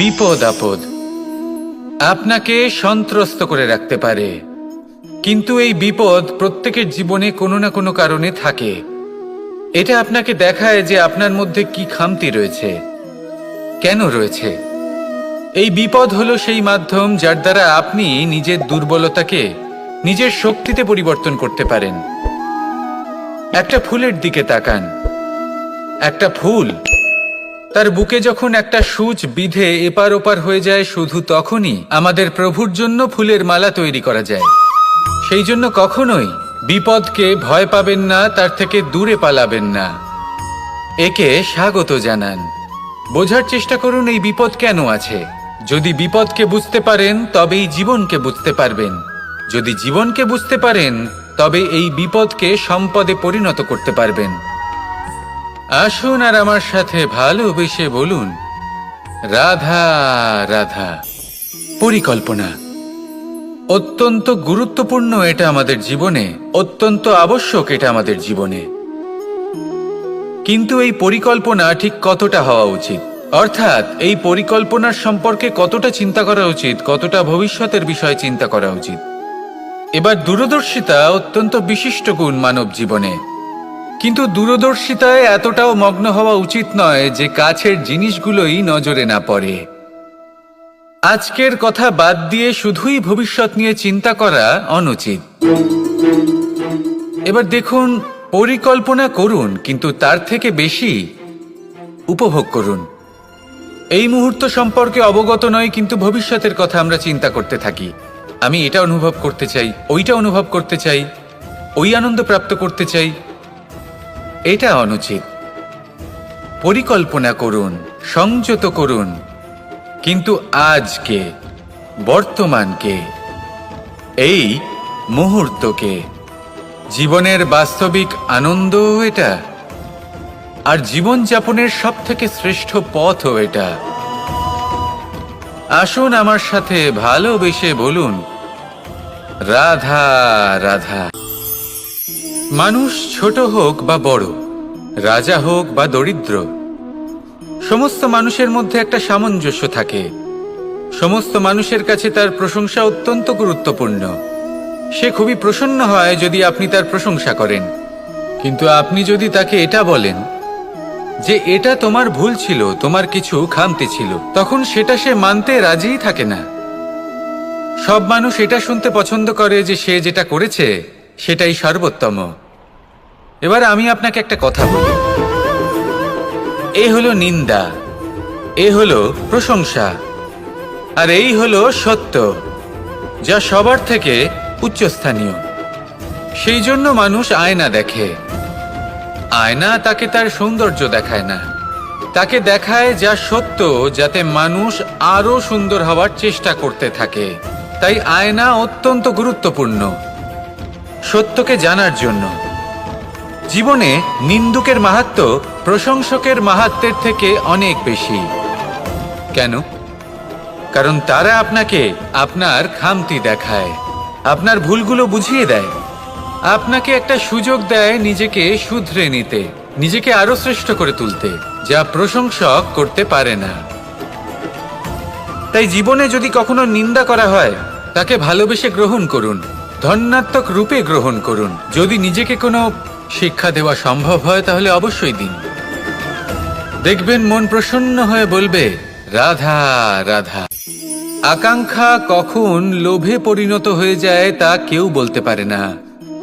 বিপদ আপদ আপনাকে সন্ত্রস্ত করে রাখতে পারে, কিন্তু এই বিপদ প্রত্যেকের জীবনে কোনো না কোনো কারণে থাকে। এটা আপনাকে দেখায় যে আপনার মধ্যে কি খামতি রয়েছে, কেন রয়েছে। এই বিপদ হলো সেই মাধ্যম যার দ্বারা আপনি নিজের দুর্বলতাকে নিজের শক্তিতে পরিবর্তন করতে পারেন। একটা ফুলের দিকে তাকান। একটা ফুল, তার বুকে যখন একটা সূচ বিঁধে এপার ওপার হয়ে যায়, শুধু তখনই আমাদের প্রভুর জন্য ফুলের মালা তৈরি করা যায়। সেই জন্য কখনোই বিপদকে ভয় পাবেন না, তার থেকে দূরে পালাবেন না, একে স্বাগত জানান। বোঝার চেষ্টা করুন এই বিপদ কেন আছে। যদি বিপদকে বুঝতে পারেন তবেই জীবনকে বুঝতে পারবেন। যদি জীবনকে বুঝতে পারেন তবে এই বিপদকে সম্পদে পরিণত করতে পারবেন। আসুন আর আমার সাথে ভালোবেসে বলুন, রাধা রাধা। পরিকল্পনা অত্যন্ত গুরুত্বপূর্ণ, এটা আমাদের জীবনে অত্যন্ত আবশ্যক, এটা আমাদের জীবনে। কিন্তু এই পরিকল্পনা ঠিক কতটা হওয়া উচিত, অর্থাৎ এই পরিকল্পনার সম্পর্কে কতটা চিন্তা করা উচিত, কতটা ভবিষ্যতের বিষয়ে চিন্তা করা উচিত। এবার দূরদর্শিতা অত্যন্ত বিশিষ্ট গুণ মানব জীবনে, কিন্তু দূরদর্শিতায় এতটাও মগ্ন হওয়া উচিত নয় যে কাছের জিনিসগুলোই নজরে না পড়ে। আজকের কথা বাদ দিয়ে শুধুই ভবিষ্যৎ নিয়ে চিন্তা করা অনুচিত। এবার দেখুন, পরিকল্পনা করুন, কিন্তু তার থেকে বেশি উপভোগ করুন। এই মুহূর্ত সম্পর্কে অবগত নয়, কিন্তু ভবিষ্যতের কথা আমরা চিন্তা করতে থাকি। আমি এটা অনুভব করতে চাই, ওইটা অনুভব করতে চাই, ওই আনন্দ প্রাপ্ত করতে চাই। এটা অনুচিত। পরিকল্পনা করুন, সংযত করুন, কিন্তু আজকে, বর্তমানকে, এই মুহূর্তকে। জীবনের বাস্তবিক আনন্দ এটা, আর জীবনযাপনের সব থেকে শ্রেষ্ঠ পথও এটা। আসুন আমার সাথে ভালোবেসে বলুন, রাধা রাধা। মানুষ ছোট হোক বা বড়, রাজা হোক বা দরিদ্র, সমস্ত মানুষের মধ্যে একটা সামঞ্জস্য থাকে। সমস্ত মানুষের কাছে তার প্রশংসা অত্যন্ত গুরুত্বপূর্ণ। সে খুবই প্রসন্ন হয় যদি আপনি তার প্রশংসা করেন, কিন্তু আপনি যদি তাকে এটা বলেন যে এটা তোমার ভুল ছিল, তোমার কিছু খামতি ছিল, তখন সেটা সে মানতে রাজিই থাকে না। সব মানুষ এটা শুনতে পছন্দ করে যে সে যেটা করেছে সেটাই সর্বোত্তম। এবার আমি আপনাকে একটা কথা বলি, এ হলো নিন্দা, এ হলো প্রশংসা, আর এই হলো সত্য, যা সবার থেকে উচ্চস্থানীয়। সেই জন্য মানুষ আয়না দেখে। আয়না তাকে তার সৌন্দর্য দেখায় না, তাকে দেখায় যা সত্য, যাতে মানুষ আরো সুন্দর হওয়ার চেষ্টা করতে থাকে। তাই আয়না অত্যন্ত গুরুত্বপূর্ণ সত্যকে জানার জন্য। জীবনে নিন্দুকের মাহাত্ম্য প্রশংসকের মাহাত্ম্যের থেকে অনেক বেশি। কেন? কারণ তারা আপনাকে আপনার খামতি দেখায়, আপনার ভুলগুলো বুঝিয়ে দেয়, আপনাকে একটা সুযোগ দেয় নিজেকে শুধরে নিতে, নিজেকে আরো শ্রেষ্ঠ করে তুলতে, যা প্রশংসক করতে পারে না। তাই জীবনে যদি কখনো নিন্দা করা হয়, তাকে ভালোবেসে গ্রহণ করুন, ধন্যাত্মক রূপে গ্রহণ করুন। যদি নিজেকে কোনো শিক্ষা দেওয়া সম্ভব হয় তাহলে অবশ্যই দিন। দেখবেন মন প্রসন্ন হয়ে বলবে, রাধা রাধা। আকাঙ্ক্ষা কখন লোভে পরিণত হয়ে যায় তা কেউ বলতে পারে না।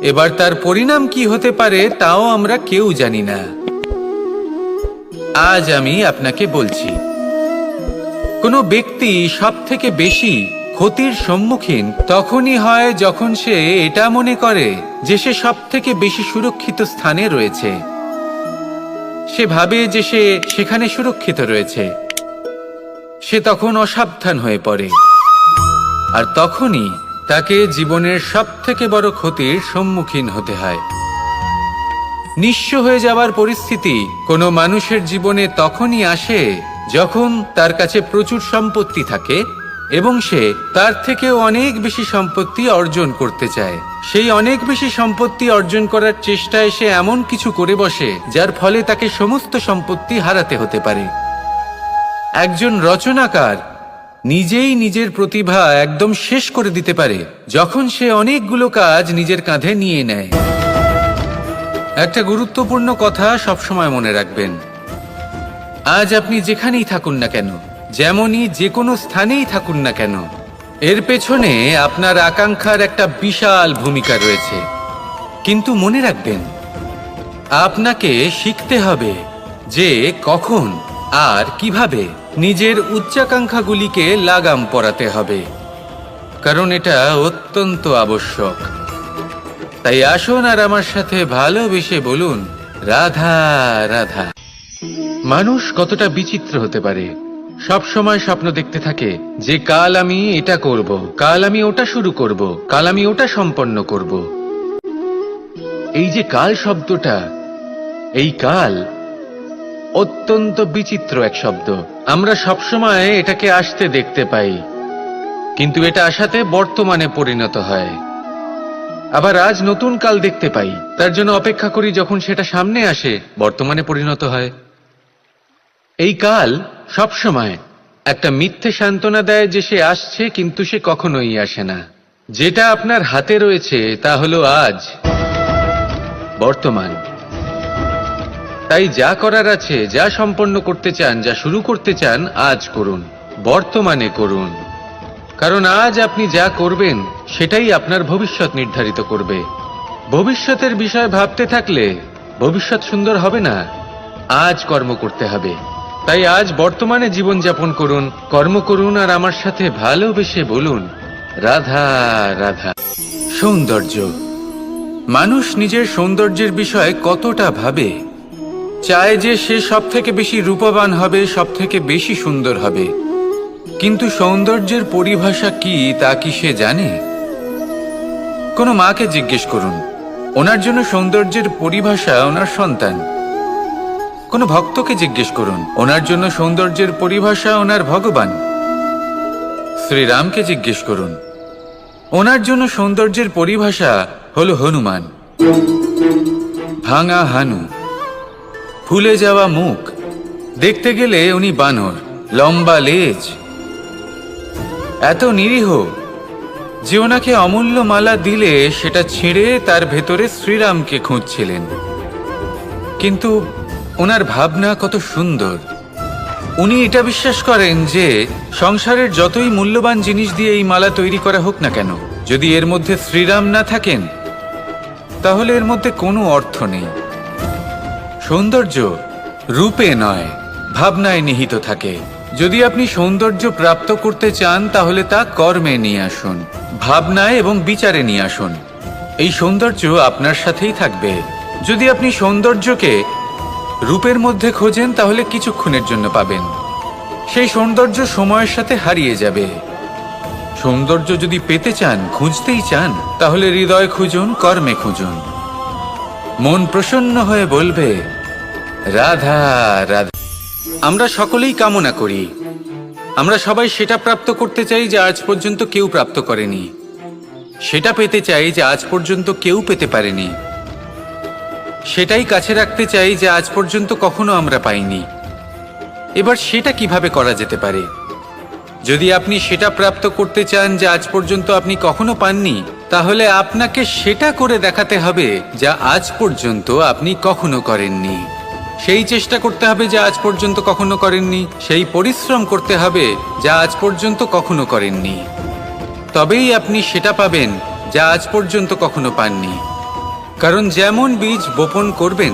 এবার তার পরিণাম কি হতে পারে তাও আমরা কেউ জানি না। আজ আমি আপনাকে বলছি, কোনো ব্যক্তি সব থেকে বেশি ক্ষতির সম্মুখীন তখনই হয় যখন সে এটা মনে করে যে সে সব থেকে বেশি সুরক্ষিত স্থানে রয়েছে। সে ভাবে যে সে সেখানে সুরক্ষিত রয়েছে। সে তখন অসাবধান হয়ে পড়ে, আর তখনই তাকে জীবনের সব থেকে বড় ক্ষতির সম্মুখীন হতে হয়। নিঃস্ব হয়ে যাওয়ার পরিস্থিতি কোনো মানুষের জীবনে তখনই আসে যখন তার কাছে প্রচুর সম্পত্তি থাকে এবং সে তার থেকেও অনেক বেশি সম্পত্তি অর্জন করতে চায়। সেই অনেক বেশি সম্পত্তি অর্জন করার চেষ্টায় সে এমন কিছু করে বসে যার ফলে তাকে সমস্ত সম্পত্তি হারাতে হতে পারে। একজন রচনাকার নিজেই নিজের প্রতিভা একদম শেষ করে দিতে পারে যখন সে অনেকগুলো কাজ নিজের কাঁধে নিয়ে নেয়। একটা গুরুত্বপূর্ণ কথা সবসময় মনে রাখবেন, আজ আপনি যেখানেই থাকুন না কেন, যেমনই যে কোনো স্থানেই থাকুন না কেন, এর পেছনে আপনার আকাঙ্ক্ষার একটা বিশাল ভূমিকা রয়েছে। কিন্তু মনে রাখবেন, আপনাকে শিখতে হবে যে কখন আর কিভাবে নিজের উচ্চাকাঙ্ক্ষাগুলিকে লাগাম পরাতে হবে, কারণ এটা অত্যন্ত আবশ্যক। তাই আসুন আর আমার সাথে ভালোবেসে বলুন, রাধা রাধা। মানুষ কতটা বিচিত্র হতে পারে, সব সময় স্বপ্ন দেখতে থাকে যে কাল আমি এটা করব, কাল আমি ওটা শুরু করব, কাল আমি ওটা সম্পন্ন করব। এই যে কাল শব্দটা, এই কাল অত্যন্ত বিচিত্র এক শব্দ। আমরা সবসময় এটাকে আসতে দেখতে পাই, কিন্তু এটা আসাতে বর্তমানে পরিণত হয়। আবার আজ নতুন কাল দেখতে পাই, তার জন্য অপেক্ষা করি, যখন সেটা সামনে আসে বর্তমানে পরিণত হয়। এই কাল সবসময় একটা মিথ্যে সান্ত্বনা দেয় যে সে আসছে, কিন্তু সে কখনোই আসে না। যেটা আপনার হাতে রয়েছে তা হলো আজ, বর্তমান। তাই যা করার আছে, যা সম্পন্ন করতে চান, যা শুরু করতে চান, আজ করুন, বর্তমানে করুন। কারণ আজ আপনি যা করবেন সেটাই আপনার ভবিষ্যৎ নির্ধারিত করবে। ভবিষ্যতের বিষয় ভাবতে থাকলে ভবিষ্যৎ সুন্দর হবে না। আজ কর্ম করতে হবে। তাই আজ বর্তমানে জীবনযাপন করুন, কর্ম করুন, আর আমার সাথে ভালোবেসে বলুন, রাধা রাধা। সৌন্দর্য। মানুষ নিজের সৌন্দর্যের বিষয়ে কতটা ভাবে, চায় যে সে সব থেকে বেশি রূপবান হবে, সব থেকে বেশি সুন্দর হবে। কিন্তু সৌন্দর্যের পরিভাষা কি তা কি সে জানে? কোনো মাকে জিজ্ঞেস করুন, ওনার জন্য সৌন্দর্যের পরিভাষা ওনার সন্তান। কোনো ভক্তকে জিজ্ঞেস করুন, ওনার জন্য সৌন্দর্যের পরিভাষা ওনার ভগবান। শ্রীরামকে জিজ্ঞেস করুন, ওনার জন্য সৌন্দর্যের পরিভাষা হলো হনুমান। ভাঙা হানু, ফুলে যাওয়া মুখ, দেখতে গেলে উনি বানর, লম্বা লেজ, এত নিরীহ যে ওনাকে অমূল্য মালা দিলে সেটা ছিঁড়ে তার ভেতরে শ্রীরামকে খুঁজছিলেন। কিন্তু ওনার ভাবনা কত সুন্দর। উনি এটা বিশ্বাস করেন যে সংসারের যতই মূল্যবান জিনিস দিয়ে এই মালা তৈরি করা হোক না কেন, যদি এর মধ্যে শ্রীরাম না থাকেন তাহলে এর মধ্যে কোনো অর্থ নেই। সৌন্দর্য রূপে নয়, ভাবনায় নিহিত থাকে। যদি আপনি সৌন্দর্য প্রাপ্ত করতে চান তাহলে তা কর্মে নিয়ে আসুন, ভাবনায় এবং বিচারে নিয়ে আসুন। এই সৌন্দর্য আপনার সাথেই থাকবে। যদি আপনি সৌন্দর্যকে রূপের মধ্যে খোঁজেন তাহলে কিছুক্ষণের জন্য পাবেন, সেই সৌন্দর্য সময়ের সাথে হারিয়ে যাবে। সৌন্দর্য যদি পেতে চান, খুঁজতেই চান, তাহলে হৃদয় খুঁজুন, কর্মে খুঁজুন। মন প্রসন্ন হয়ে বলবে, রাধা রাধা। আমরা সকলেই কামনা করি, আমরা সবাই সেটা প্রাপ্ত করতে চাই যা আজ পর্যন্ত কেউ প্রাপ্ত করেনি, সেটা পেতে চাই যা আজ পর্যন্ত কেউ পেতে পারেনি, সেটাই কাছে রাখতে চাই যা আজ পর্যন্ত কখনো আমরা পাইনি। এবার সেটা কিভাবে করা যেতে পারে? যদি আপনি সেটা প্রাপ্ত করতে চান যা আজ পর্যন্ত আপনি কখনো পাননি, তাহলে আপনাকে সেটা করে দেখাতে হবে যা আজ পর্যন্ত আপনি কখনো করেননি। সেই চেষ্টা করতে হবে যা আজ পর্যন্ত কখনো করেননি, সেই পরিশ্রম করতে হবে যা আজ পর্যন্ত কখনো করেননি। তবেই আপনি সেটা পাবেন যা আজ পর্যন্ত কখনো পাননি। কারণ যেমন বীজ বপন করবেন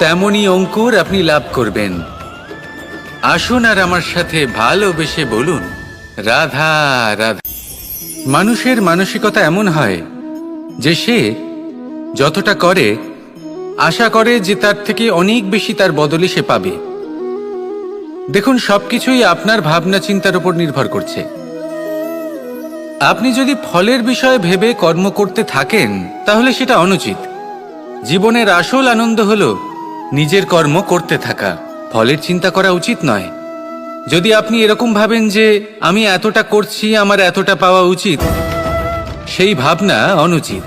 তেমনই অঙ্কুর আপনি লাভ করবেন। আসুন আর আমার সাথে ভালোবেসে বলুন, রাধা রাধা। মানুষের মানসিকতা এমন হয় যে সে যতটা করে আশা করে যে তার থেকে অনেক বেশি তার বদলে সে পাবে। দেখুন, সবকিছুই আপনার ভাবনা চিন্তার উপর নির্ভর করছে। আপনি যদি ফলের বিষয়ে ভেবে কর্ম করতে থাকেন তাহলে সেটা অনুচিত। জীবনের আসল আনন্দ হলো নিজের কর্ম করতে থাকা, ফলের চিন্তা করা উচিত নয়। যদি আপনি এরকম ভাবেন যে আমি এতটা করছি, আমার এতটা পাওয়া উচিত, সেই ভাবনা অনুচিত।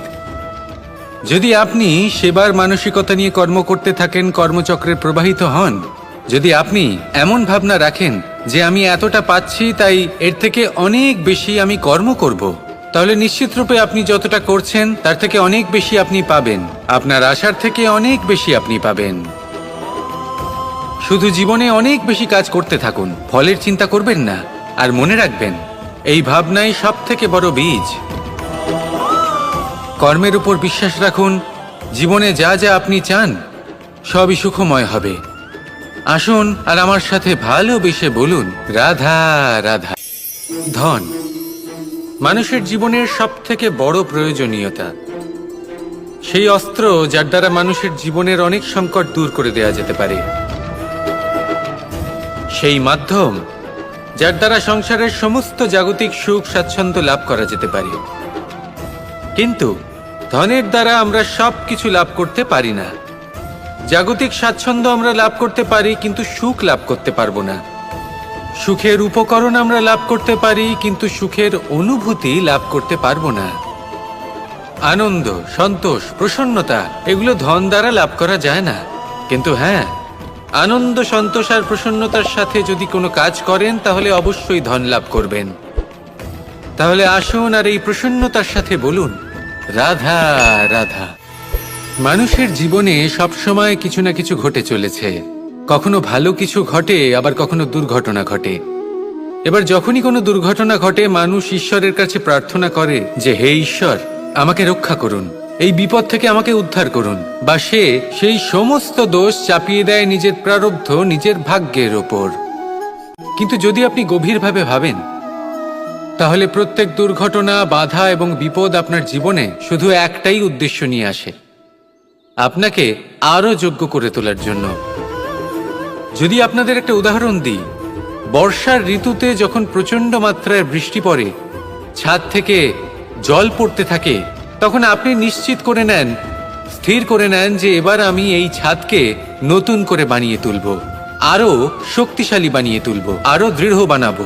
যদি আপনি সেবার মানসিকতা নিয়ে কর্ম করতে থাকেন, কর্মচক্রে প্রবাহিত হন, যদি আপনি এমন ভাবনা রাখেন যে আমি এতটা পাচ্ছি, তাই এর থেকে অনেক বেশি আমি কর্ম করব, তাহলে নিশ্চিত রূপে আপনি যতটা করছেন তার থেকে অনেক বেশি আপনি পাবেন। আপনার আশার থেকে অনেক বেশি আপনি পাবেন। শুধু জীবনে অনেক বেশি কাজ করতে থাকুন, ফলের চিন্তা করবেন না। আর মনে রাখবেন, এই ভাবনাই সব থেকে বড় বীজ। কর্মের উপর বিশ্বাস রাখুন। জীবনে যা যা আপনি চান সবই সুখময় হবে। আসুন আর আমার সাথে ভালোবেসে বলুন, রাধা রাধা। ধন মানুষের জীবনের সব থেকে বড় প্রয়োজনীয়তা, সেই অস্ত্র যার দ্বারা মানুষের জীবনের অনেক সংকট দূর করে দেওয়া যেতে পারে, সেই মাধ্যম যার দ্বারা সংসারের সমস্ত জাগতিক সুখ স্বাচ্ছন্দ্য লাভ করা যেতে পারে। কিন্তু ধনের দ্বারা আমরা সব কিছু লাভ করতে পারি না। জাগতিক স্বাচ্ছন্দ্য আমরা লাভ করতে পারি, কিন্তু সুখ লাভ করতে পারবো না। সুখের উপকরণ আমরা লাভ করতে পারি, কিন্তু সুখের অনুভূতি লাভ করতে পারবো না। আনন্দ, সন্তোষ, প্রসন্নতা এগুলো ধন দ্বারা লাভ করা যায় না। কিন্তু হ্যাঁ, আনন্দ, সন্তোষ আর প্রসন্নতার সাথে যদি কোনো কাজ করেন তাহলে অবশ্যই ধন লাভ করবেন। তাহলে আসুন আর এই প্রসন্নতার সাথে বলুন, রাধা রাধা। মানুষের জীবনে সবসময় কিছু না কিছু ঘটে চলেছে। কখনো ভালো কিছু ঘটে, আবার কখনো দুর্ঘটনা ঘটে। এবার যখনই কোনো দুর্ঘটনা ঘটে, মানুষ ঈশ্বরের কাছে প্রার্থনা করে যে, হে ঈশ্বর, আমাকে রক্ষা করুন, এই বিপদ থেকে আমাকে উদ্ধার করুন। বা সে সেই সমস্ত দোষ চাপিয়ে দেয় নিজের প্রারব্ধ, নিজের ভাগ্যের ওপর। কিন্তু যদি আপনি গভীরভাবে ভাবেন, তাহলে প্রত্যেক দুর্ঘটনা, বাধা এবং বিপদ আপনার জীবনে শুধু একটাই উদ্দেশ্য নিয়ে আসে, আপনাকে আরো যোগ্য করে তোলার জন্য। যদি আপনাদের একটা উদাহরণ দিই, বর্ষার ঋতুতে যখন প্রচন্ড মাত্রায় বৃষ্টি পড়ে, ছাদ থেকে জল পড়তে থাকে, তখন আপনি নিশ্চিত করে নেন, স্থির করে নেন যে এবার আমি এই ছাদকে নতুন করে বানিয়ে তুলব, আরো শক্তিশালী বানিয়ে তুলব, আরো দৃঢ় বানাবো।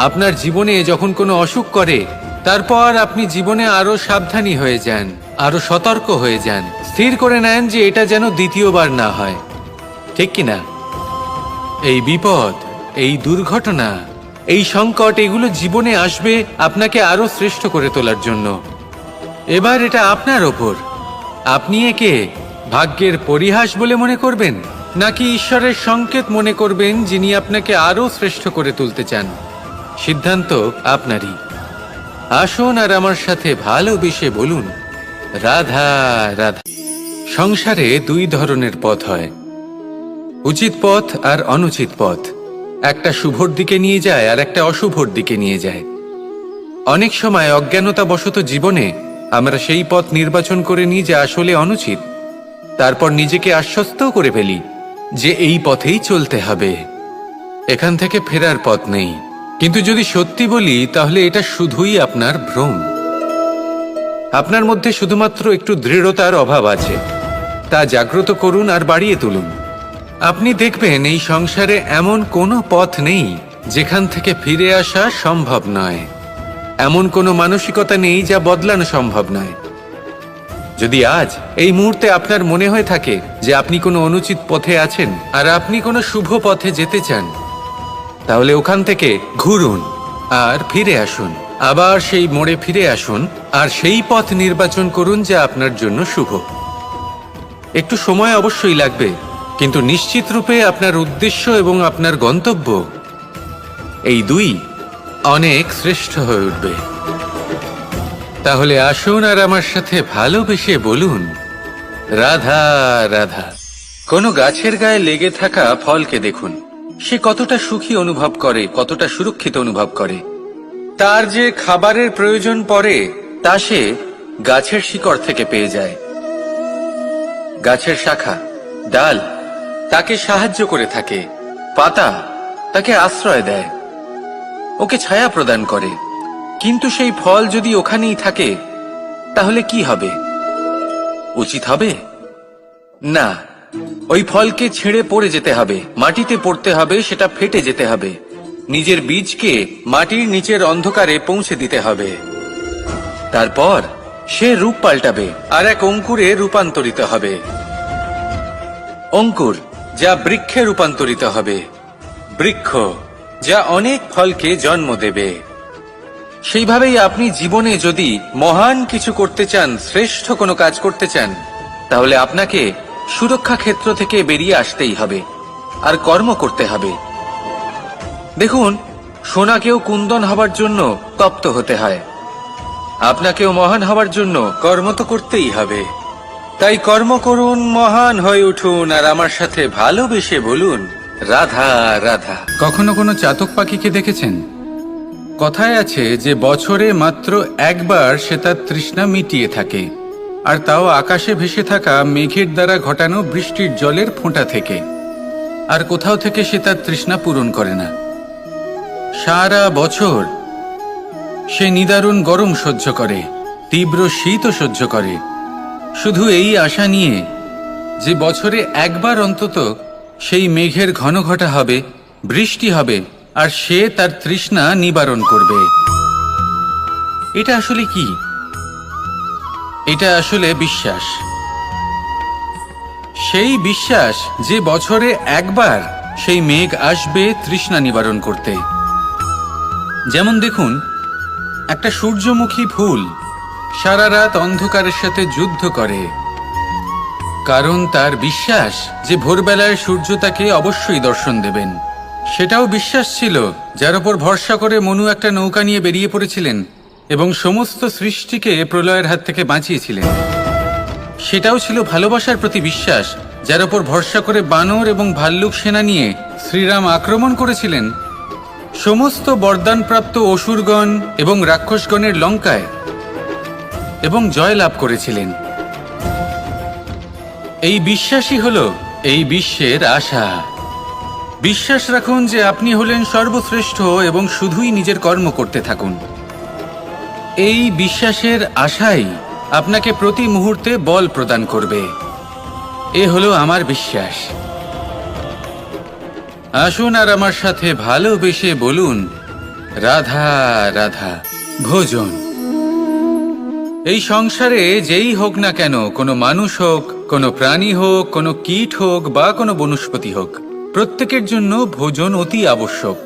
আপনার জীবনে যখন কোনো অসুখ করে, তারপর আপনি জীবনে আরো সাবধানী হয়ে যান, আরো সতর্ক হয়ে যান, স্থির করে নেন যে এটা যেন দ্বিতীয়বার না হয়, ঠিক কিনা? এই বিপদ, এই দুর্ঘটনা, এই সংকট, এগুলো জীবনে আসবে আপনাকে আরো শ্রেষ্ঠ করে তোলার জন্য। এবার এটা আপনার ওপর। আপনি একে ভাগ্যের পরিহাস বলে মনে করবেন, নাকি ঈশ্বরের সংকেত মনে করবেন, যিনি আপনাকে আরো শ্রেষ্ঠ করে তুলতে চান? সিদ্ধান্ত আপনারই। আসুন আর আমার সাথে ভালোবেসে বলুন, রাধা রাধা। সংসারে দুই ধরনের পথ হয়, উচিত পথ আর অনুচিত পথ। একটা শুভর দিকে নিয়ে যায় আর একটা অশুভর দিকে নিয়ে যায়। অনেক সময় অজ্ঞানতাবশত জীবনে আমরা সেই পথ নির্বাচন করে নিই যা আসলে অনুচিত। তারপর নিজেকে আশ্বস্তও করে ফেলি যে এই পথেই চলতে হবে, এখান থেকে ফেরার পথ নেই। কিন্তু যদি সত্যি বলি, তাহলে এটা শুধুই আপনার ভ্রম। আপনার মধ্যে শুধুমাত্র একটু দৃঢ়তার অভাব আছে, তা জাগ্রত করুন আর বাড়িয়ে তুলুন। আপনি দেখবেন এই সংসারে এমন কোনো পথ নেই যেখান থেকে ফিরে আসা সম্ভব নয়। এমন কোনো মানসিকতা নেই যা বদলানো সম্ভব নয়। যদি আজ এই মুহূর্তে আপনার মনে হয়ে থাকে যে আপনি কোনো অনুচিত পথে আছেন আর আপনি কোনো শুভ পথে যেতে চান, তাহলে ওখান থেকে ঘুরুন আর ফিরে আসুন, আবার সেই মোড়ে ফিরে আসুন আর সেই পথ নির্বাচন করুন যা আপনার জন্য শুভ। একটু সময় অবশ্যই লাগবে, কিন্তু নিশ্চিত রূপে আপনার উদ্দেশ্য এবং আপনার গন্তব্য এই দুই অনেক শ্রেষ্ঠ হয়ে উঠবে। তাহলে আসুন আর আমার সাথে ভালোবেসে বলুন, রাধা রাধা। কোনো গাছের গায়ে লেগে থাকা ফলকে দেখুন, সে কতটা সুখী অনুভব করে, কতটা সুরক্ষিত অনুভব করে। তার যে খাবারের প্রয়োজন পড়ে তা সে গাছের শিকড় থেকে পেয়ে যায়। গাছের শাখা, ডাল তাকে সাহায্য করে থাকে, পাতা তাকে আশ্রয় দেয়, ওকে ছায়া প্রদান করে। কিন্তু সেই ফল যদি ওখানেই থাকে, তাহলে কি হবে? উচিত হবে না। ওই ফলকে ছেড়ে পড়ে যেতে হবে, মাটিতে পড়তে হবে, সেটা ফেটে যেতে হবে, নিজের বীজকে মাটির নিচের অন্ধকারে পৌঁছে দিতে হবে। তারপর সে রূপ পাল্টাবে আর এক অঙ্কুরে রূপান্তরিত হবে। অঙ্কুর যা বৃক্ষে রূপান্তরিত হবে, বৃক্ষ, যা অনেক ফলকে জন্ম দেবে। সেইভাবেই আপনি জীবনে যদি মহান কিছু করতে চান, শ্রেষ্ঠ কোনো কাজ করতে চান, তাহলে আপনাকে সুরক্ষা ক্ষেত্র থেকে বেরিয়ে আসতেই হবে আর কর্ম করতে হবে। দেখুন, সোনাকেও কুন্দন হবার জন্য তপ্ত হতে হয়। আপনাকেও মহান হবার জন্য কর্ম তো করতেই হবে। তাই কর্ম করুন, মহান হয়ে উঠুন, আর আমার সাথে ভালোবেসে বলুন, রাধা রাধা। কখনো কোনো চাতক পাখিকে দেখেছেন? কথায় আছে যে বছরে মাত্র একবার সে তার তৃষ্ণা মিটিয়ে থাকে, আর তাও আকাশে ভেসে থাকা মেঘের দ্বারা ঘটানো বৃষ্টির জলের ফোঁটা থেকে। আর কোথাও থেকে সে তার তৃষ্ণা পূরণ করে না। সারা বছর সে নিদারুণ গরম সহ্য করে, তীব্র শীতও সহ্য করে, শুধু এই আশা নিয়ে যে বছরে একবার অন্তত সেই মেঘের ঘন ঘটা হবে, বৃষ্টি হবে, আর সে তার তৃষ্ণা নিবারণ করবে। এটা আসলে কি? এটা আসলে বিশ্বাস। সেই বিশ্বাস যে বছরে একবার সেই মেঘ আসবে তৃষ্ণা নিবারণ করতে। যেমন দেখুন, একটা সূর্যমুখী ফুল সারা রাত অন্ধকারের সাথে যুদ্ধ করে, কারণ তার বিশ্বাস যে ভোরবেলায় সূর্য তাকে অবশ্যই দর্শন দেবেন। সেটাও বিশ্বাস ছিল যার উপর ভরসা করে মনু একটা নৌকা নিয়ে বেরিয়ে পড়েছিলেন এবং সমস্ত সৃষ্টিকে প্রলয়ের হাত থেকে বাঁচিয়েছিলেন। সেটাও ছিল ভালোবাসার প্রতি বিশ্বাস, যার উপর ভরসা করে বানর এবং ভাল্লুক সেনা নিয়ে শ্রীরাম আক্রমণ করেছিলেন সমস্ত বরদানপ্রাপ্ত অসুরগণ এবং রাক্ষসগণের লঙ্কায়, এবং জয় লাভ করেছিলেন। এই বিশ্বাসই হল এই বিশ্বের আশা। বিশ্বাস রাখুন যে আপনি হলেন সর্বশ্রেষ্ঠ এবং শুধুই নিজের কর্ম করতে থাকুন। এই বিশ্বাসের আশাই আপনাকে প্রতি মুহূর্তে বল প্রদান করবে। এ হলো আমার বিশ্বাস। আসুন আর আমার সাথে ভালোবেসে বলুন, রাধা রাধা। ভোজন। এই সংসারে যেই হোক না কেন, কোনো মানুষ হোক, কোনো প্রাণী হোক, কোনো কীট হোক বা কোনো বনস্পতি হোক, প্রত্যেকের জন্য ভোজন অতি আবশ্যক।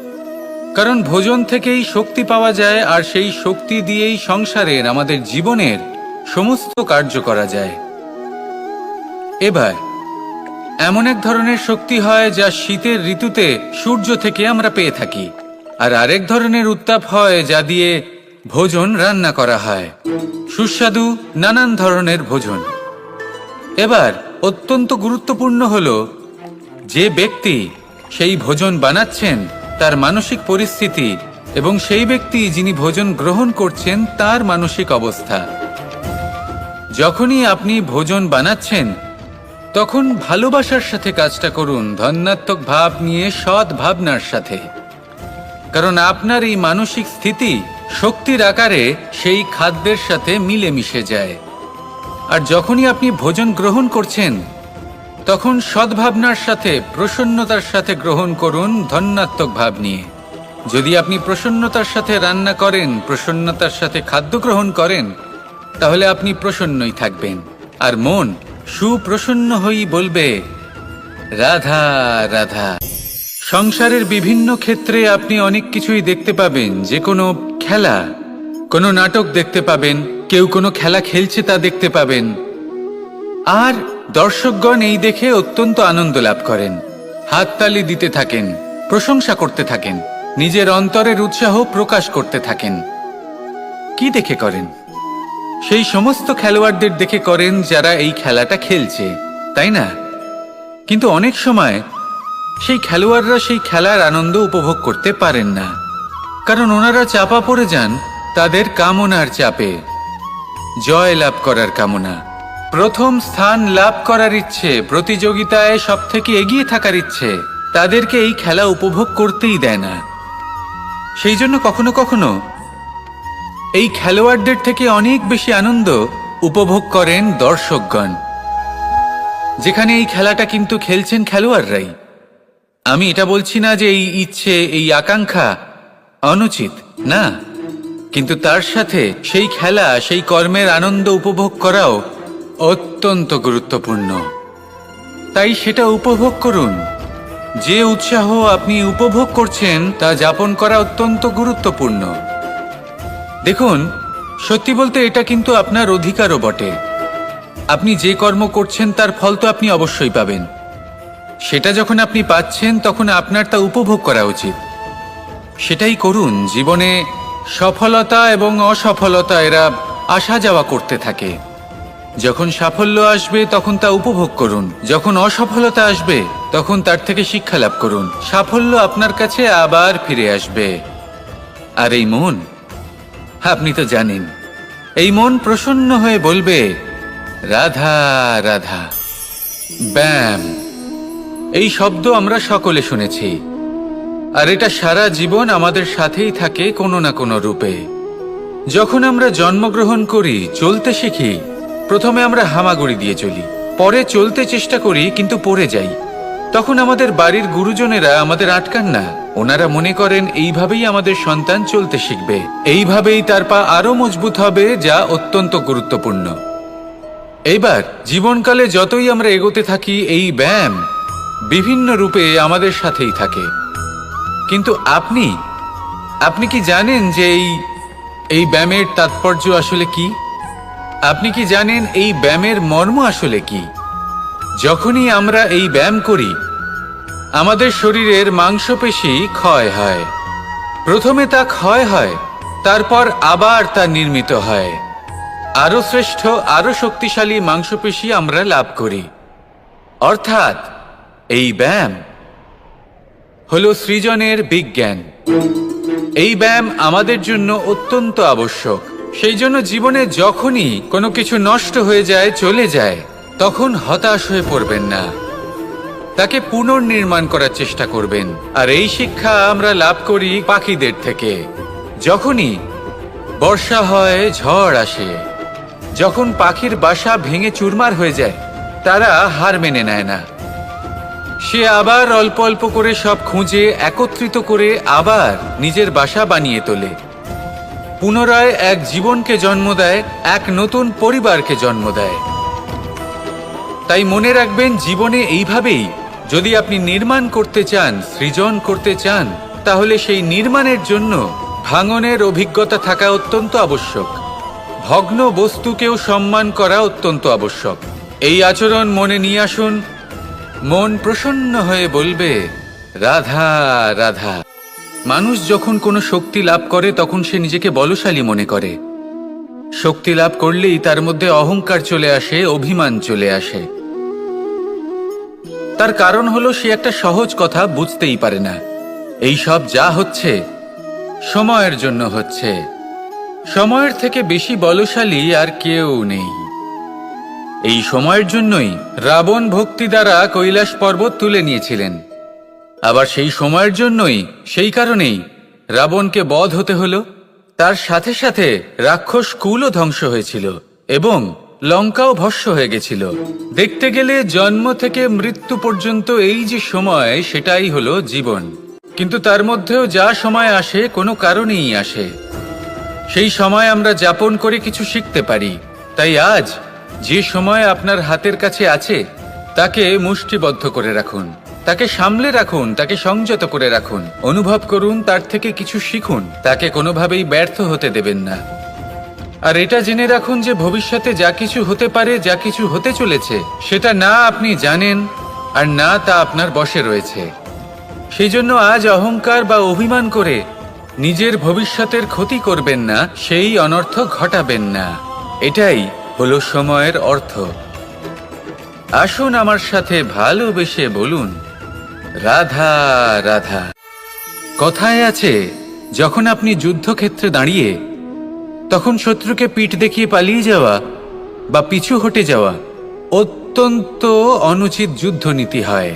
কারণ ভোজন থেকেই শক্তি পাওয়া যায়, আর সেই শক্তি দিয়েই সংসারের, আমাদের জীবনের সমস্ত কার্য করা যায়। এবার এমন এক ধরনের শক্তি হয় যা শীতের ঋতুতে সূর্য থেকে আমরা পেয়ে থাকি, আর আরেক ধরনের উত্তাপ হয় যা দিয়ে ভোজন রান্না করা হয়, সুস্বাদু নানান ধরনের ভোজন। এবার অত্যন্ত গুরুত্বপূর্ণ হলো যে ব্যক্তি সেই ভোজন বানাচ্ছেন তার মানসিক পরিস্থিতি, এবং সেই ব্যক্তি যিনি ভোজন গ্রহণ করছেন তার মানসিক অবস্থা। যখনই আপনি ভোজন বানাচ্ছেন তখন ভালোবাসার সাথে কাজটা করুন, ধন্যাত্মক ভাব নিয়ে, সৎ ভাবনার সাথে। কারণ আপনার এই মানসিক স্থিতি শক্তির আকারে সেই খাদ্যের সাথে মিলে মিশে যায়। আর যখনই আপনি ভোজন গ্রহণ করছেন তখন সদ্ভাবনার সাথে, প্রসন্নতার সাথে গ্রহণ করুন, ধন্যাত্মক ভাব নিয়ে। যদি আপনি প্রসন্নতার সাথে রান্না করেন, প্রসন্নতার সাথে খাদ্য গ্রহণ করেন, তাহলে আপনি প্রসন্নই থাকবেন, আর মন সুপ্রসন্ন হয়েই বলবে, রাধা রাধা। সংসারের বিভিন্ন ক্ষেত্রে আপনি অনেক কিছুই দেখতে পাবেন। যে কোনো খেলা, কোনো নাটক দেখতে পাবেন, কেউ কোনো খেলা খেলছে তা দেখতে পাবেন, আর দর্শকগণ এই দেখে অত্যন্ত আনন্দ লাভ করেন, হাততালি দিতে থাকেন, প্রশংসা করতে থাকেন, নিজের অন্তরের উৎসাহ প্রকাশ করতে থাকেন। কি দেখে করেন? সেই সমস্ত খেলোয়াড়দের দেখে করেন যারা এই খেলাটা খেলছে, তাই না? কিন্তু অনেক সময় সেই খেলোয়াড়রা সেই খেলার আনন্দ উপভোগ করতে পারেন না, কারণ ওনারা চাপা পড়ে যান তাদের কামনার চাপে। জয় লাভ করার কামনা, প্রথম স্থান লাভ করার ইচ্ছে, প্রতিযোগিতায় সব থেকে এগিয়ে থাকার ইচ্ছে তাদেরকে এই খেলা উপভোগ করতেই দেয় না। সেই জন্য কখনো কখনো এই খেলোয়াড়দের থেকে অনেক বেশি আনন্দ উপভোগ করেন দর্শকগণ, যেখানে এই খেলাটা কিন্তু খেলছেন খেলোয়াড়রাই। আমি এটা বলছি না যে এই ইচ্ছে, এই আকাঙ্ক্ষা অনুচিত না, কিন্তু তার সাথে সেই খেলা, সেই কর্মের আনন্দ উপভোগ করাও অত্যন্ত গুরুত্বপূর্ণ। তাই সেটা উপভোগ করুন, যে উৎসাহ আপনি উপভোগ করছেন তা যাপন করা অত্যন্ত গুরুত্বপূর্ণ। দেখুন, সত্যি বলতে এটা কিন্তু আপনার অধিকারও বটে। আপনি যে কর্ম করছেন তার ফল তো আপনি অবশ্যই পাবেন। সেটা যখন আপনি পাচ্ছেন তখন আপনার তা উপভোগ করা উচিত। সেটাই করুন। জীবনে সফলতা এবং অসফলতা এরা আসা যাওয়া করতে থাকে। যখন সাফল্য আসবে তখন তা উপভোগ করুন, যখন অসফলতা আসবে তখন তার থেকে শিক্ষা লাভ করুন। সাফল্য আপনার কাছে আবার ফিরে আসবে। আর এই মন, আপনি তো জানেন, এই মন প্রসন্ন হয়ে বলবে রাধা রাধা। ব্যায়াম, এই শব্দ আমরা সকলে শুনেছি, আর এটা সারা জীবন আমাদের সাথেই থাকে কোনো না কোনো রূপে। যখন আমরা জন্মগ্রহণ করি, চলতে শিখি, প্রথমে আমরা হামাগুড়ি দিয়ে চলি, পরে চলতে চেষ্টা করি কিন্তু পড়ে যাই। তখন আমাদের বাড়ির গুরুজনেরা আমাদের আটকান না। ওনারা মনে করেন এইভাবেই আমাদের সন্তান চলতে শিখবে, এইভাবেই তার পা আরো মজবুত হবে, যা অত্যন্ত গুরুত্বপূর্ণ। এইবার জীবনকালে যতই আমরা এগোতে থাকি, এই ব্যায়াম বিভিন্ন রূপে আমাদের সাথেই থাকে। কিন্তু আপনি কি জানেন যে এই ব্যায়ামের তাৎপর্য আসলে কি? আপনি কি জানেন এই ব্যায়ামের মর্ম আসলে কি? যখনই আমরা এই ব্যায়াম করি, আমাদের শরীরের মাংসপেশি ক্ষয় হয়। প্রথমে তা ক্ষয় হয়, তারপর আবার তা নির্মিত হয়। আরো শ্রেষ্ঠ, আরো শক্তিশালী মাংসপেশি আমরা লাভ করি। অর্থাৎ এই ব্যায়াম হলো সৃজনের বিজ্ঞান। এই ব্যায়াম আমাদের জন্য অত্যন্ত আবশ্যক। সেই জন্য জীবনে যখনই কোনো কিছু নষ্ট হয়ে যায়, চলে যায়, তখন হতাশ হয়ে পড়বেন না, তাকে পুনর্নির্মাণ করার চেষ্টা করবেন। আর এই শিক্ষা আমরা লাভ করি পাখিদের থেকে। যখনই বর্ষা হয়, ঝড় আসে, যখন পাখির বাসা ভেঙে চুরমার হয়ে যায়, তারা হার মেনে নেয় না। সে আবার অল্প অল্প করে সব খুঁজে একত্রিত করে আবার নিজের বাসা বানিয়ে তোলে, পুনরায় এক জীবনকে জন্ম দেয়, এক নতুন পরিবারকে জন্ম দেয়। তাই মনে রাখবেন, জীবনে এইভাবেই যদি আপনি নির্মাণ করতে চান, সৃজন করতে চান, তাহলে সেই নির্মাণের জন্য ভাঙনের অভিজ্ঞতা থাকা অত্যন্ত আবশ্যক। ভগ্ন বস্তুকেও সম্মান করা অত্যন্ত আবশ্যক। এই আচরণ মনে নিয়ে আসুন। মন প্রসন্ন হয়ে বলবে রাধা রাধা। মানুষ যখন কোনো শক্তি লাভ করে তখন সে নিজেকে বলশালী মনে করে। শক্তি লাভ করলেই তার মধ্যে অহংকার চলে আসে, অভিমান চলে আসে। তার কারণ হলো সে একটা সহজ কথা বুঝতেই পারে না। এই সব যা হচ্ছে সময়ের জন্য হচ্ছে। সময়ের থেকে বেশি বলশালী আর কেউ নেই। এই সময়ের জন্যই রাবণ ভক্তি দ্বারা কৈলাস পর্বত তুলে নিয়েছিলেন। আবার সেই সময়ের জন্যই, সেই কারণেই রাবণকে বধ হতে হলো। তার সাথে সাথে রাক্ষস কুলও ধ্বংস হয়েছিল এবং লঙ্কাও ভস্ম হয়ে গেছিল। দেখতে গেলে জন্ম থেকে মৃত্যু পর্যন্ত এই যে সময়, সেটাই হলো জীবন। কিন্তু তার মধ্যেও যা সময় আসে, কোনো কারণেই আসে। সেই সময় আমরা যাপন করে কিছু শিখতে পারি। তাই আজ যে সময় আপনার হাতের কাছে আছে, তাকে মুষ্টিবদ্ধ করে রাখুন, তাকে সামলে রাখুন, তাকে সংযত করে রাখুন। অনুভব করুন, তার থেকে কিছু শিখুন, তাকে কোনোভাবেই ব্যর্থ হতে দেবেন না। আর এটা জেনে রাখুন যে ভবিষ্যতে যা কিছু হতে পারে, যা কিছু হতে চলেছে, সেটা না আপনি জানেন আর না তা আপনার বশে রয়েছে। সেই জন্য আজ অহংকার বা অভিমান করে নিজের ভবিষ্যতের ক্ষতি করবেন না, সেই অনর্থ ঘটাবেন না। এটাই হলো সময়ের অর্থ। আসুন আমার সাথে ভালোবেসে বলুন রাধা রাধা। কথায় আছে, যখন আপনি যুদ্ধক্ষেত্রে দাঁড়িয়ে তখন শত্রুকে পিঠ দেখিয়ে পালিয়ে যাওয়া বা পিছু হটে যাওয়া অত্যন্ত অনুচিত যুদ্ধনীতি হয়।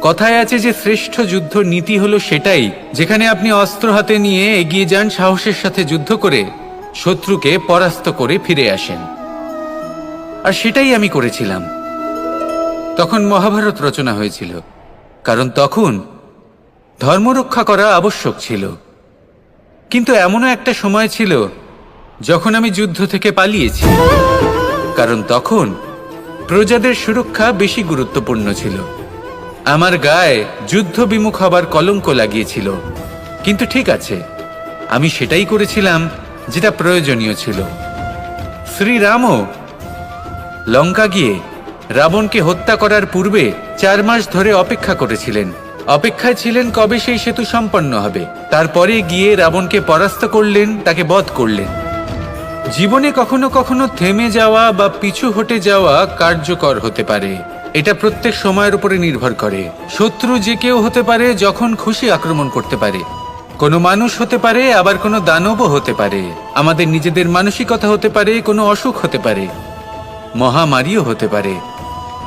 কথায় আছে যে শ্রেষ্ঠ যুদ্ধ নীতি হলো সেটাই যেখানে আপনি অস্ত্র হাতে নিয়ে এগিয়ে যান, সাহসের সাথে যুদ্ধ করে শত্রুকে পরাস্ত করে ফিরে আসেন। আর সেটাই আমি করেছিলাম। তখন মহাভারত রচনা হয়েছিল, কারণ তখন ধর্মরক্ষা করা আবশ্যক ছিল। কিন্তু এমনও একটা সময় ছিল যখন আমি যুদ্ধ থেকে পালিয়েছি, কারণ তখন প্রজাদের সুরক্ষা বেশি গুরুত্বপূর্ণ ছিল। আমার গায়ে যুদ্ধ বিমুখ হবার কলঙ্ক লাগিয়েছিল, কিন্তু ঠিক আছে, আমি সেটাই করেছিলাম যেটা প্রয়োজনীয় ছিল। শ্রীরামও লঙ্কা গিয়ে রাবণকে হত্যা করার পূর্বে 4 মাস ধরে অপেক্ষা করেছিলেন। অপেক্ষায় ছিলেন কবে সেই সেতু সম্পন্ন হবে। তারপরে গিয়ে রাবণকে পরাস্ত করলেন, তাকে বধ করলেন। জীবনে কখনো কখনো থেমে যাওয়া বা পিছু হটে যাওয়া কার্যকর হতে পারে। এটা প্রত্যেক সময়ের উপরে নির্ভর করে। শত্রু যে কেউ হতে পারে, যখন খুশি আক্রমণ করতে পারে। কোনো মানুষ হতে পারে, আবার কোনো দানবও হতে পারে। আমাদের নিজেদের মানসিকতা হতে পারে, কোনো অসুখ হতে পারে, মহামারীও হতে পারে।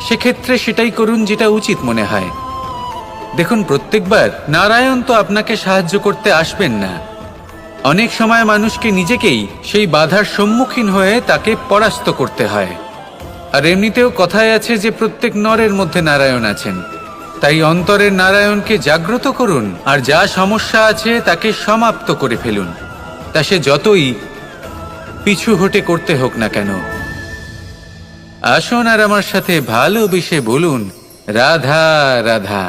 সেক্ষেত্রে সেটাই করুন যেটা উচিত মনে হয়। দেখুন, প্রত্যেকবার নারায়ণ তো আপনাকে সাহায্য করতে আসবেন না। অনেক সময় মানুষকে নিজেকেই সেই বাধার সম্মুখীন হয়ে তাকে পরাস্ত করতে হয়। আর এমনিতেও কথায় আছে যে প্রত্যেক নরের মধ্যে নারায়ণ আছেন। তাই অন্তরের নারায়ণকে জাগ্রত করুন, আর যা সমস্যা আছে তাকে সমাপ্ত করে ফেলুন, তা সে যতই পিছু হটে করতে হোক না কেন। আসুন আর আমার সাথে ভালোবেসে বলুন, রাধা রাধা।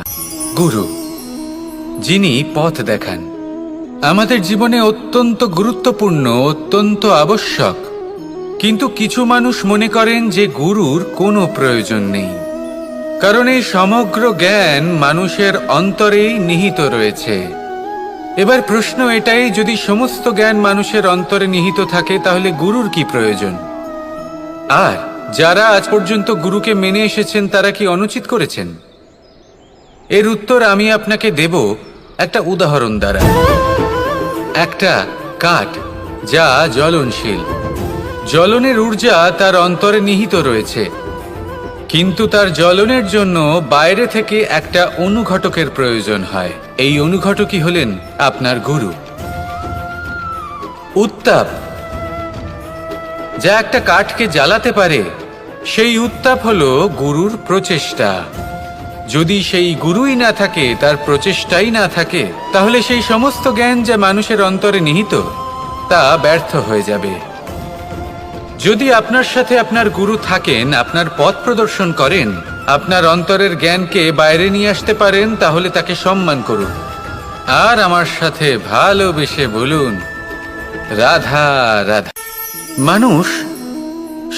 গুরু, যিনি পথ দেখান, আমাদের জীবনে অত্যন্ত গুরুত্বপূর্ণ, অত্যন্ত আবশ্যক। কিন্তু কিছু মানুষ মনে করেন যে গুরুর কোনো প্রয়োজন নেই, কারণ এই সমগ্র জ্ঞান মানুষের অন্তরেই নিহিত রয়েছে। এবার প্রশ্ন এটাই, যদি সমস্ত জ্ঞান মানুষের অন্তরে নিহিত থাকে, তাহলে গুরুর কি প্রয়োজন? আর যারা আজ পর্যন্ত গুরুকে মেনে এসেছেন, তারা কি অনুচিত করেছেন? এর উত্তর আমি আপনাকে দেব একটা উদাহরণ দ্বারা। একটা কাঠ যা জ্বলনশীল, জ্বলনের ঊর্জা তার অন্তরে নিহিত রয়েছে, কিন্তু তার জ্বলনের জন্য বাইরে থেকে একটা অনুঘটকের প্রয়োজন হয়। এই অনুঘটকই হলেন আপনার গুরু। উত্তাপ যা একটা কাঠকে জ্বালাতে পারে, সেই উত্তাপ হলো গুরুর প্রচেষ্টা। যদি সেই গুরুই না থাকে, তার প্রচেষ্টাই না থাকে, তাহলে সেই সমস্ত জ্ঞান যা মানুষের অন্তরে নিহিত, তা ব্যর্থ হয়ে যাবে। যদি আপনার সাথে আপনার গুরু থাকেন, আপনার পথ প্রদর্শন করেন, আপনার অন্তরের জ্ঞানকে বাইরে নিয়ে আসতে পারেন, তাহলে তাকে সম্মান করুন। আর আমার সাথে ভালোবেসে বলুন, রাধা রাধা। মানুষ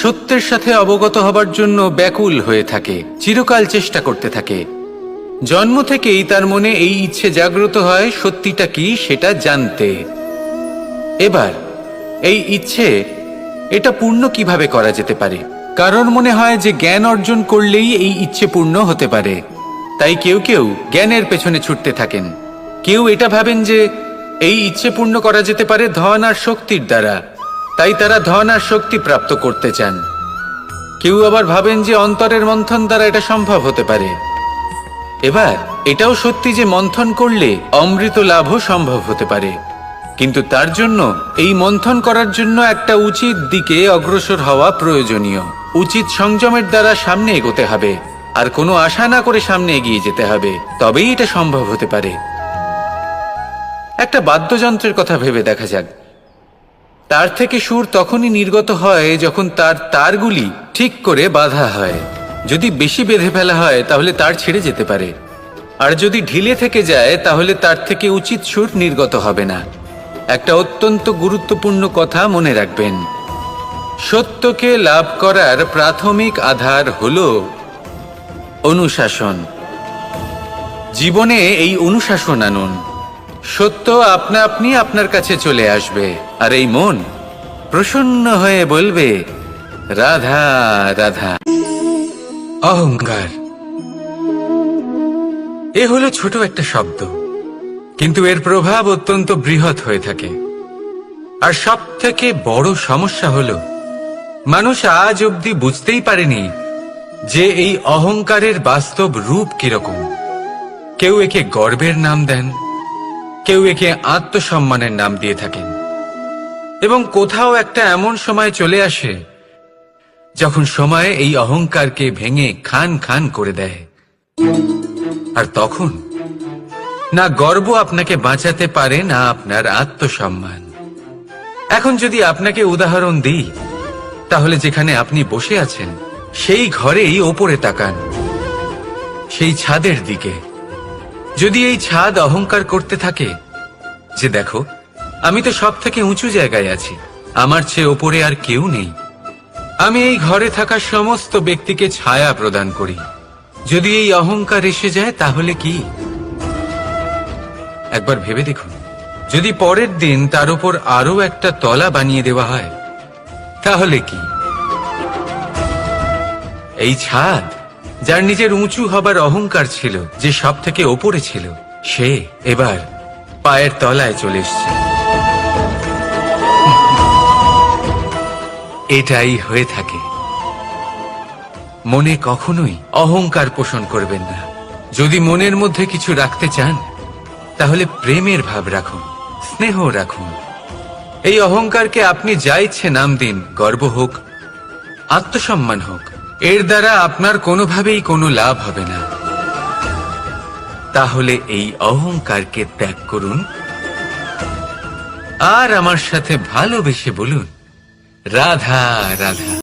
সত্যের সাথে অবগত হবার জন্য ব্যাকুল হয়ে থাকে, চিরকাল চেষ্টা করতে থাকে। জন্ম থেকেই তার মনে এই ইচ্ছে জাগ্রত হয় সত্যিটা কি সেটা জানতে। এবার এই ইচ্ছে, এটা পূর্ণ কিভাবে করা যেতে পারে? কারণ মনে হয় যে জ্ঞান অর্জন করলেই এই ইচ্ছে পূর্ণ হতে পারে। তাই কেউ কেউ জ্ঞানের পেছনে ছুটতে থাকেন। কেউ এটা ভাবেন যে এই ইচ্ছে পূর্ণ করা যেতে পারে ধন আর শক্তির দ্বারা, তাই তারা ধন আর শক্তি প্রাপ্ত করতে চান। কেউ আবার ভাবেন যে অন্তরের মন্থন দ্বারা এটা সম্ভব হতে পারে। এবার এটাও সত্যি যে মন্থন করলে অমৃত লাভও সম্ভব হতে পারে, কিন্তু তার জন্য এই মন্থন করার জন্য একটা উচিত দিকে অগ্রসর হওয়া প্রয়োজনীয়। উচিত সংযমের দ্বারা সামনে এগোতে হবে, আর কোনো আশা না করে সামনে এগিয়ে যেতে হবে, তবেই এটা সম্ভব হতে পারে। একটা বাদ্যযন্ত্রের কথা ভেবে দেখা যাক। তার থেকে সুর তখনই নির্গত হয় যখন তার তারগুলি ঠিক করে বাঁধা হয়। যদি বেশি বেঁধে ফেলা হয়, তাহলে তার ছিঁড়ে যেতে পারে, আর যদি ঢিলে থেকে যায়, তাহলে তার থেকে উচিত সুর নির্গত হবে না। একটা অত্যন্ত গুরুত্বপূর্ণ কথা মনে রাখবেন, সত্যকে লাভ করার প্রাথমিক আধার হলো অনুশাসন। জীবনে এই অনুশাসন আনুন, সত্য আপনা আপনি আপনার কাছে চলে আসবে, আর এই মন প্রসন্ন হয়ে বলবে, রাধা রাধা। অহংকার এ হলো ছোট একটা শব্দ, কিন্তু এর প্রভাব অত্যন্ত বৃহৎ হয়ে থাকে। আর সব থেকে বড় সমস্যা হলো, মানুষ আজ অবধি বুঝতেই পারেনি যে এই অহংকারের বাস্তব রূপ কিরকম। কেউ একে গর্বের নাম দেন, কেউ একে আত্মসম্মানের নাম দিয়ে থাকেন, এবং কোথাও একটা এমন সময় চলে আসে যখন সময় এই অহংকারকে ভেঙে খান খান করে দেয়। আর তখন না গর্ব আপনাকে বাঁচাতে পারে, না আপনার আত্মসম্মান। এখন যদি আপনাকে উদাহরণ দিই, তাহলে যেখানে আপনি বসে আছেন সেই ঘরেই ওপরে তাকান, সেই ছাদের দিকে। যদি এই ছাদ অহংকার করতে থাকে যে দেখো আমি তো সব থেকে উঁচু জায়গায় আছি, আমার চেয়ে ওপরে আর কেউ নেই, আমি এই ঘরে থাকা সমস্ত ব্যক্তিকে ছায়া প্রদান করি, যদি এই অহংকার এসে যায় তাহলে কি? একবার ভেবে দেখুন, যদি পরের দিন তার উপর আরো একটা তলা বানিয়ে দেওয়া হয় তাহলে কি? এই ছাদ যার নিজের উঁচু হবার অহংকার ছিল, যে সব থেকে ওপরে ছিল, সে এবার পায়ের তলায় চলে এসছে। এটাই হয়ে থাকে। মনে কখনোই অহংকার পোষণ করবেন না। যদি মনের মধ্যে কিছু রাখতে চান তাহলে প্রেমের ভাব রাখুন, স্নেহ রাখুন। এই অহংকারকে আপনি যা ইচ্ছে নাম দিন, গর্ব হোক, আত্মসম্মান হোক, এর দ্বারা আপনার কোনোভাবেই কোনো লাভ হবে না। তাহলে এই অহংকারকে ত্যাগ করুন আর আমার সাথে ভালোবেসে বলুন, রাধা রাধা।